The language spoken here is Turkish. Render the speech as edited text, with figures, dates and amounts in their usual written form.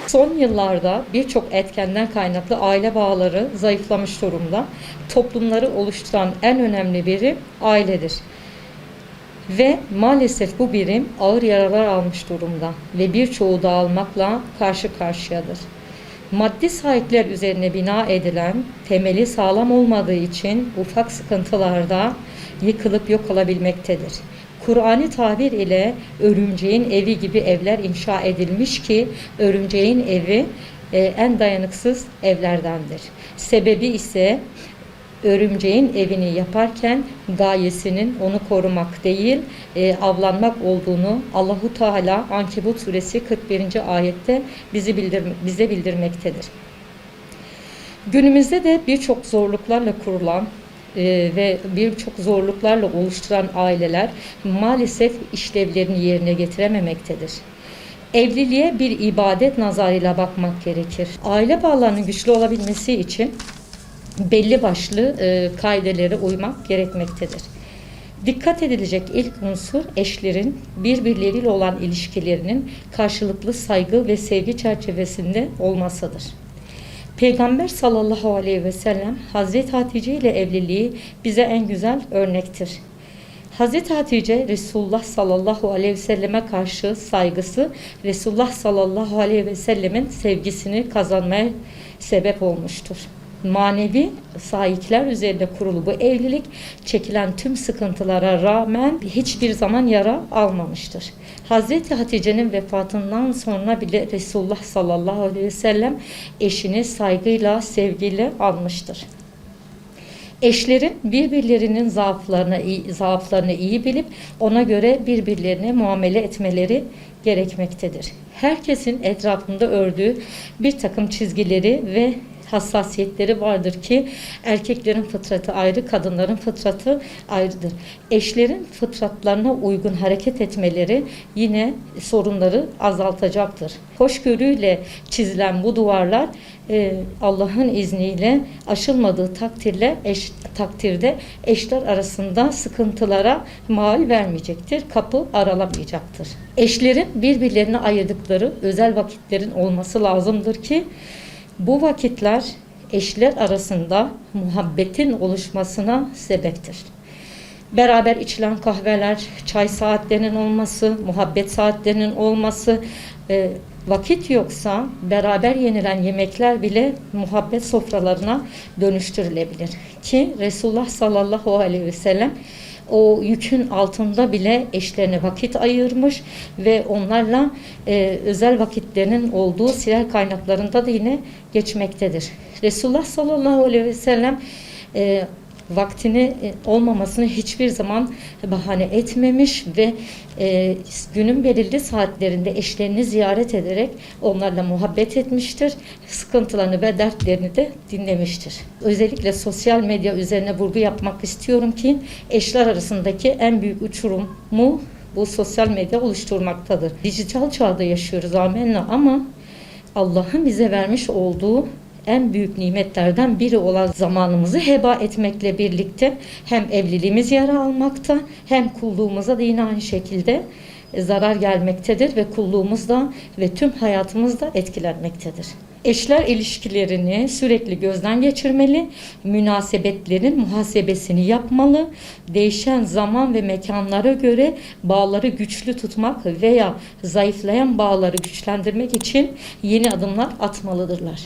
Son yıllarda birçok etkenden kaynaklı aile bağları zayıflamış durumda. Toplumları oluşturan en önemli birim ailedir. Ve maalesef bu birim ağır yaralar almış durumda ve birçoğu dağılmakla karşı karşıyadır. Maddi sahipler üzerine bina edilen, temeli sağlam olmadığı için ufak sıkıntılarda yıkılıp yok olabilmektedir. Kur'ani tabir ile örümceğin evi gibi evler inşa edilmiş ki örümceğin evi en dayanıksız evlerdendir. Sebebi ise örümceğin evini yaparken gayesinin onu korumak değil, avlanmak olduğunu Allahu Teala Ankebut suresi 41. ayette bize bildirmektedir. Günümüzde de birçok zorluklarla kurulan ve birçok zorluklarla oluşturan aileler maalesef işlevlerini yerine getirememektedir. Evliliğe bir ibadet nazarıyla bakmak gerekir. Aile bağlarının güçlü olabilmesi için belli başlı kaidelere uymak gerekmektedir. Dikkat edilecek ilk unsur eşlerin birbirleriyle olan ilişkilerinin karşılıklı saygı ve sevgi çerçevesinde olmasıdır. Peygamber sallallahu aleyhi ve sellem Hazreti Hatice ile evliliği bize en güzel örnektir. Hazreti Hatice Resulullah sallallahu aleyhi ve selleme karşı saygısı Resulullah sallallahu aleyhi ve sellemin sevgisini kazanmaya sebep olmuştur. Manevi sahipler üzerinde kurulu bu evlilik çekilen tüm sıkıntılara rağmen hiçbir zaman yara almamıştır. Hazreti Hatice'nin vefatından sonra bile Resulullah sallallahu aleyhi ve sellem eşini saygıyla, sevgiyle almıştır. Eşlerin birbirlerinin zaaflarını iyi bilip ona göre birbirlerine muamele etmeleri gerekmektedir. Herkesin etrafında ördüğü bir takım çizgileri ve hassasiyetleri vardır ki erkeklerin fıtratı ayrı, kadınların fıtratı ayrıdır. Eşlerin fıtratlarına uygun hareket etmeleri yine sorunları azaltacaktır. Hoşgörüyle çizilen bu duvarlar Allah'ın izniyle aşılmadığı takdirde eşler arasında sıkıntılara mal vermeyecektir, kapı aralamayacaktır. Eşlerin birbirlerine ayırdıkları özel vakitlerin olması lazımdır ki bu vakitler eşler arasında muhabbetin oluşmasına sebeptir. Beraber içilen kahveler, çay saatlerinin olması, muhabbet saatlerinin olması, vakit yoksa beraber yenilen yemekler bile muhabbet sofralarına dönüştürülebilir. Ki Resulullah sallallahu aleyhi ve sellem o yükün altında bile eşlerine vakit ayırmış ve onlarla özel vakitlerinin olduğu siyer kaynaklarında da yine geçmektedir. Resulullah sallallahu aleyhi ve sellem vaktini olmamasını hiçbir zaman bahane etmemiş ve günün belirli saatlerinde eşlerini ziyaret ederek onlarla muhabbet etmiştir. Sıkıntılarını ve dertlerini de dinlemiştir. Özellikle sosyal medya üzerine vurgu yapmak istiyorum ki eşler arasındaki en büyük uçurumu bu sosyal medya oluşturmaktadır. Dijital çağda yaşıyoruz amenna ama Allah'ın bize vermiş olduğu en büyük nimetlerden biri olan zamanımızı heba etmekle birlikte hem evliliğimiz yara almakta hem kulluğumuza da yine aynı şekilde zarar gelmektedir ve kulluğumuzda ve tüm hayatımızda etkilenmektedir. Eşler ilişkilerini sürekli gözden geçirmeli, münasebetlerin muhasebesini yapmalı, değişen zaman ve mekanlara göre bağları güçlü tutmak veya zayıflayan bağları güçlendirmek için yeni adımlar atmalıdırlar.